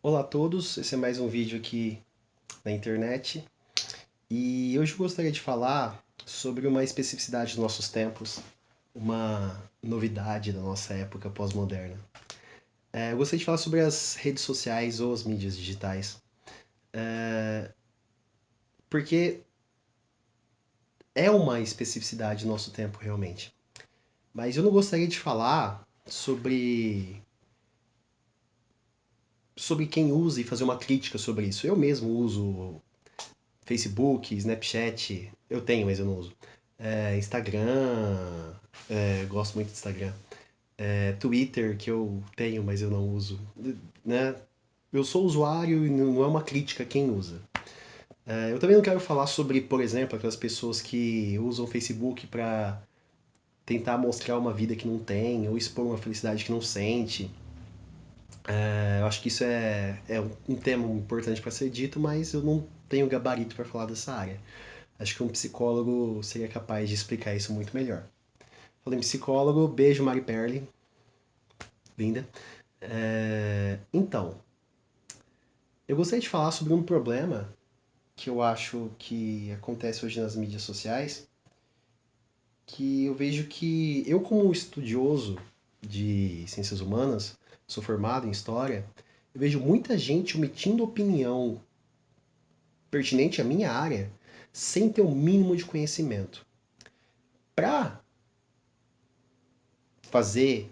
Olá a todos, esse é mais um vídeo aqui na internet e hoje eu gostaria de falar sobre uma especificidade dos nossos tempos, uma novidade da nossa época pós-moderna. Eu gostaria de falar sobre as redes sociais ou as mídias digitais, porque é uma especificidade do nosso tempo realmente. Mas eu não gostaria de falar sobre quem usa e fazer uma crítica sobre isso. Eu mesmo uso Facebook, Snapchat, eu tenho, mas eu não uso. Instagram, gosto muito de Instagram. Twitter, que eu tenho, mas eu não uso. Né? Eu sou usuário e não é uma crítica a quem usa. Eu também não quero falar sobre, por exemplo, aquelas pessoas que usam o Facebook para tentar mostrar uma vida que não tem ou expor uma felicidade que não sente. Eu acho que isso é um tema importante para ser dito, mas eu não tenho gabarito para falar dessa área. Acho que um psicólogo seria capaz de explicar isso muito melhor. Falei em psicólogo, beijo Mari Perli, linda. Então, eu gostaria de falar sobre um problema que eu acho que acontece hoje nas mídias sociais, que eu vejo que eu como estudioso de ciências humanas, sou formado em história, eu vejo muita gente omitindo opinião pertinente à minha área sem ter o mínimo de conhecimento. Para fazer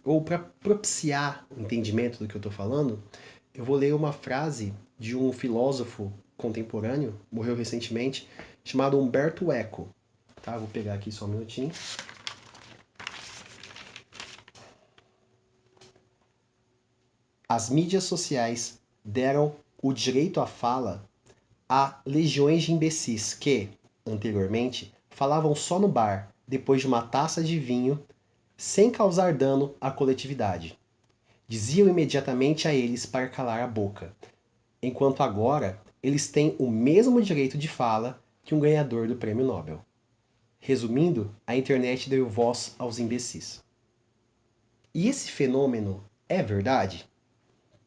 ou para propiciar o entendimento do que eu estou falando, eu vou ler uma frase de um filósofo contemporâneo, morreu recentemente, chamado Humberto Eco. Tá? Vou pegar aqui só um minutinho. As mídias sociais deram o direito à fala a legiões de imbecis que, anteriormente, falavam só no bar, depois de uma taça de vinho, sem causar dano à coletividade. Diziam imediatamente a eles para calar a boca, enquanto agora eles têm o mesmo direito de fala que um ganhador do prêmio Nobel. Resumindo, a internet deu voz aos imbecis. E esse fenômeno é verdade?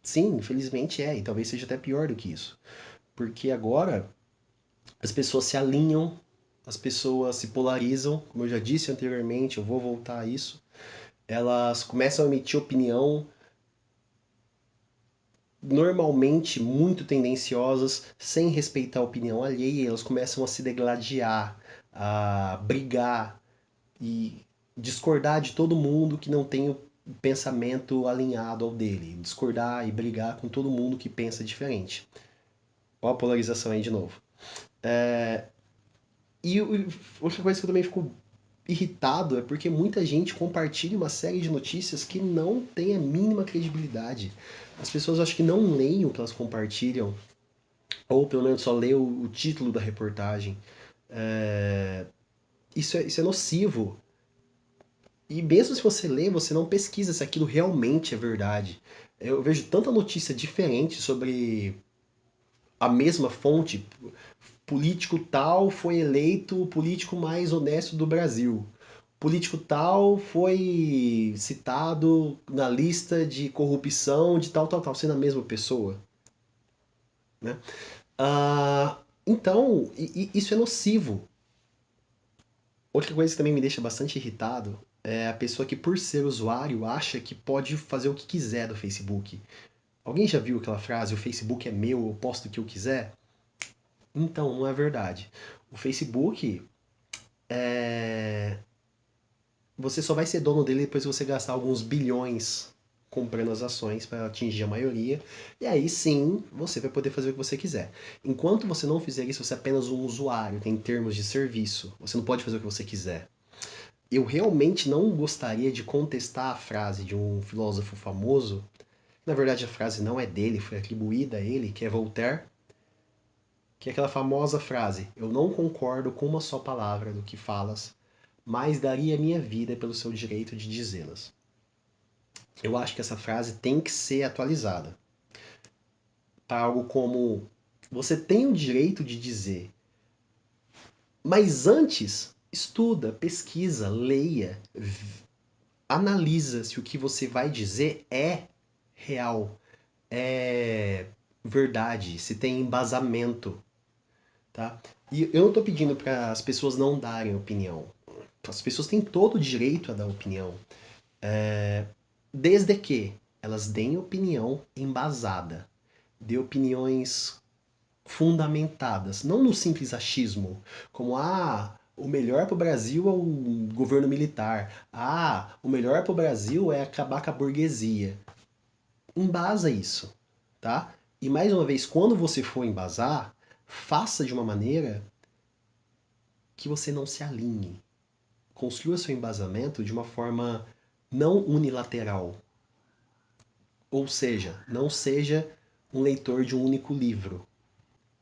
Sim, infelizmente é, e talvez seja até pior do que isso. Porque agora as pessoas se alinham, as pessoas se polarizam, como eu já disse anteriormente, eu vou voltar a isso. Elas começam a emitir opinião normalmente muito tendenciosas, sem respeitar a opinião alheia, elas começam a se degladiar, a brigar e discordar de todo mundo que não tem o pensamento alinhado ao dele, discordar e brigar com todo mundo que pensa diferente. Olha a polarização aí de novo. E outra coisa que eu também fico irritado é porque muita gente compartilha uma série de notícias que não tem a mínima credibilidade. As pessoas acho que não leem o que elas compartilham, ou pelo menos só lê o título da reportagem. Isso é nocivo. E mesmo se você lê, você não pesquisa se aquilo realmente é verdade. Eu vejo tanta notícia diferente sobre a mesma fonte. Político tal foi eleito o político mais honesto do Brasil. Político tal foi citado na lista de corrupção de tal, tal, tal, sendo a mesma pessoa. Né? Então, isso é nocivo. Outra coisa que também me deixa bastante irritado é a pessoa que, por ser usuário, acha que pode fazer o que quiser do Facebook. Alguém já viu aquela frase, o Facebook é meu, eu posto o que eu quiser? Então, não é verdade. O Facebook você só vai ser dono dele depois que você gastar alguns bilhões comprando as ações para atingir a maioria. E aí sim, você vai poder fazer o que você quiser. Enquanto você não fizer isso, você é apenas um usuário, tem termos de serviço. Você não pode fazer o que você quiser. Eu realmente não gostaria de contestar a frase de um filósofo famoso. Na verdade, a frase não é dele, foi atribuída a ele, que é Voltaire, que é aquela famosa frase: Eu não concordo com uma só palavra do que falas, mas daria minha vida pelo seu direito de dizê-las. Eu acho que essa frase tem que ser atualizada para algo como: Você tem o direito de dizer, mas antes estuda, pesquisa, leia, analisa se o que você vai dizer é real, é verdade, se tem embasamento, tá? E eu não tô pedindo para as pessoas não darem opinião. As pessoas têm todo o direito a dar opinião, desde que elas deem opinião embasada, dê opiniões fundamentadas, não no simples achismo, como o melhor para o Brasil é o governo militar, o melhor para o Brasil é acabar com a burguesia. Embasa isso, tá? E mais uma vez, quando você for embasar, faça de uma maneira que você não se alinhe. Construa seu embasamento de uma forma não unilateral. Ou seja, não seja um leitor de um único livro.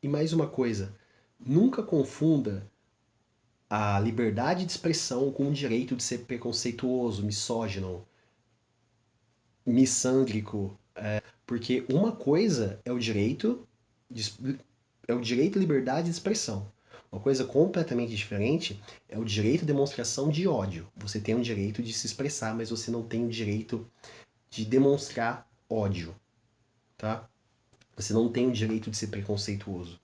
E mais uma coisa, nunca confunda a liberdade de expressão com o direito de ser preconceituoso, misógino, missândrico, porque uma coisa é o direito é o direito à liberdade de expressão. Uma coisa completamente diferente é o direito à demonstração de ódio. Você tem o direito de se expressar, mas você não tem o direito de demonstrar ódio, tá? Você não tem o direito de ser preconceituoso,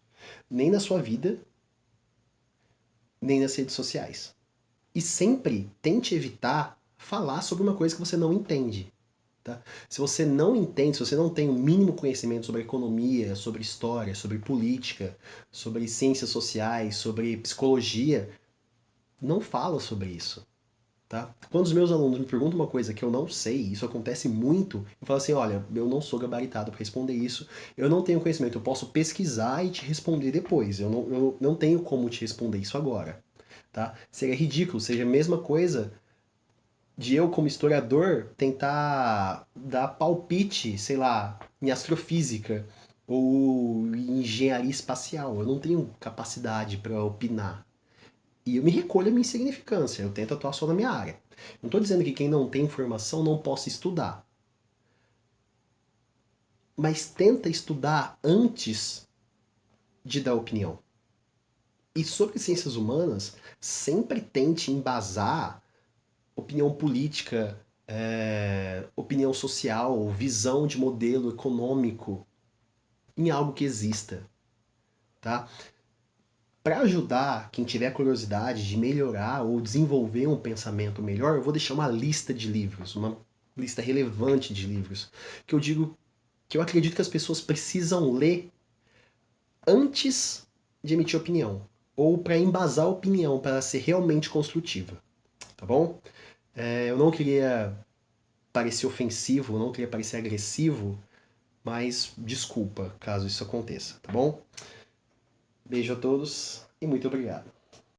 nem na sua vida, nem nas redes sociais. E sempre tente evitar falar sobre uma coisa que você não entende. Tá? Se você não entende, se você não tem o mínimo conhecimento sobre economia, sobre história, sobre política, sobre ciências sociais, sobre psicologia, não fala sobre isso. Tá? Quando os meus alunos me perguntam uma coisa que eu não sei, isso acontece muito, eu falo assim, olha, eu não sou gabaritado para responder isso, eu não tenho conhecimento, eu posso pesquisar e te responder depois, eu não tenho como te responder isso agora. Tá? Seria ridículo, seja a mesma coisa de eu, como historiador, tentar dar palpite, sei lá, em astrofísica ou em engenharia espacial. Eu não tenho capacidade para opinar. E eu me recolho a minha insignificância, eu tento atuar só na minha área. Não estou dizendo que quem não tem informação não possa estudar, mas tenta estudar antes de dar opinião. E sobre ciências humanas, sempre tente embasar opinião política, opinião social, visão de modelo econômico em algo que exista, tá? Para ajudar quem tiver curiosidade de melhorar ou desenvolver um pensamento melhor, eu vou deixar uma lista de livros, uma lista relevante de livros, que eu digo que eu acredito que as pessoas precisam ler antes de emitir opinião, ou para embasar a opinião, para ser realmente construtiva, tá bom? Eu não queria parecer ofensivo, não queria parecer agressivo, mas desculpa caso isso aconteça, tá bom? Beijo a todos e muito obrigado.